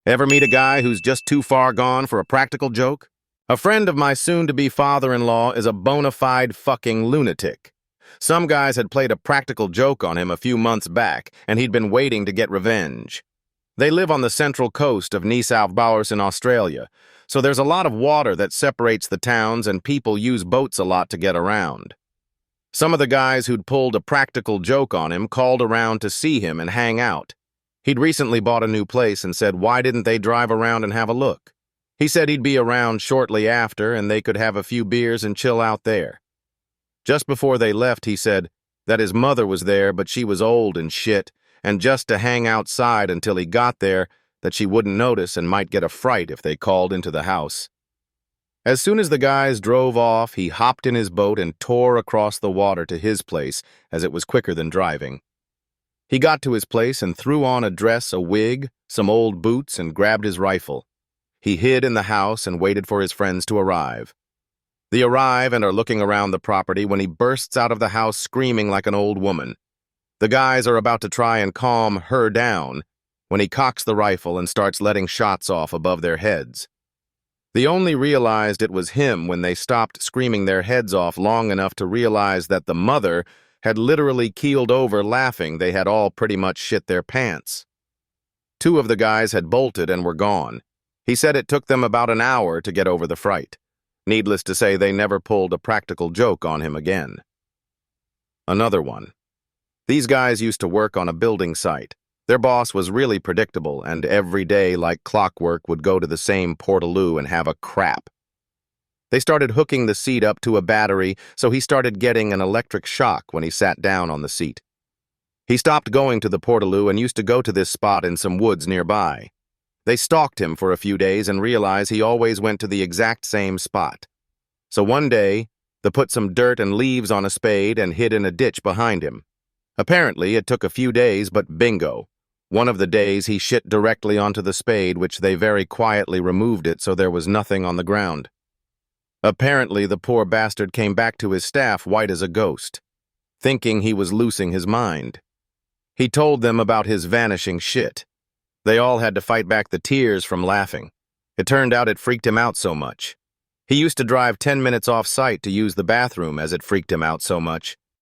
Ever meet a guy who's just too far gone for a practical joke? A friend of my soon-to-be father-in-law is a bona fide fucking lunatic. Some guys had played a practical joke on him a few months back, and he'd been waiting to get revenge. They live on the central coast of New South Wales in Australia, so there's a lot of water that separates the towns and people use boats a lot to get around. Some of the guys who'd pulled a practical joke on him called around to see him and hang out. He'd recently bought a new place and said why didn't they drive around and have a look. He said he'd be around shortly after and they could have a few beers and chill out there. Just before they left, he said that his mother was there, but she was old and shit, and just to hang outside until he got there, that she wouldn't notice and might get a fright if they called into the house. As soon as the guys drove off, he hopped in his boat and tore across the water to his place, as it was quicker than driving. He got to his place and threw on a dress, a wig, some old boots, and grabbed his rifle. He hid in the house and waited for his friends to arrive. They arrive and are looking around the property when he bursts out of the house screaming like an old woman. The guys are about to try and calm her down when he cocks the rifle and starts letting shots off above their heads. They only realized it was him when they stopped screaming their heads off long enough to realize that the mother had literally keeled over laughing. They had all pretty much shit their pants. Two of the guys had bolted and were gone. He said it took them about an hour to get over the fright. Needless to say, they never pulled a practical joke on him again. Another one. These guys used to work on a building site. Their boss was really predictable, and every day, like clockwork, would go to the same portaloo and have a crap. They started hooking the seat up to a battery, so he started getting an electric shock when he sat down on the seat. He stopped going to the portaloo and used to go to this spot in some woods nearby. They stalked him for a few days and realized he always went to the exact same spot. So one day, they put some dirt and leaves on a spade and hid in a ditch behind him. Apparently, it took a few days, but bingo. One of the days, he shit directly onto the spade, which they very quietly removed it so there was nothing on the ground. Apparently, the poor bastard came back to his staff white as a ghost, thinking he was losing his mind. He told them about his vanishing shit. They all had to fight back the tears from laughing. It turned out it freaked him out so much. He used to drive 10 minutes off-site to use the bathroom as it freaked him out so much.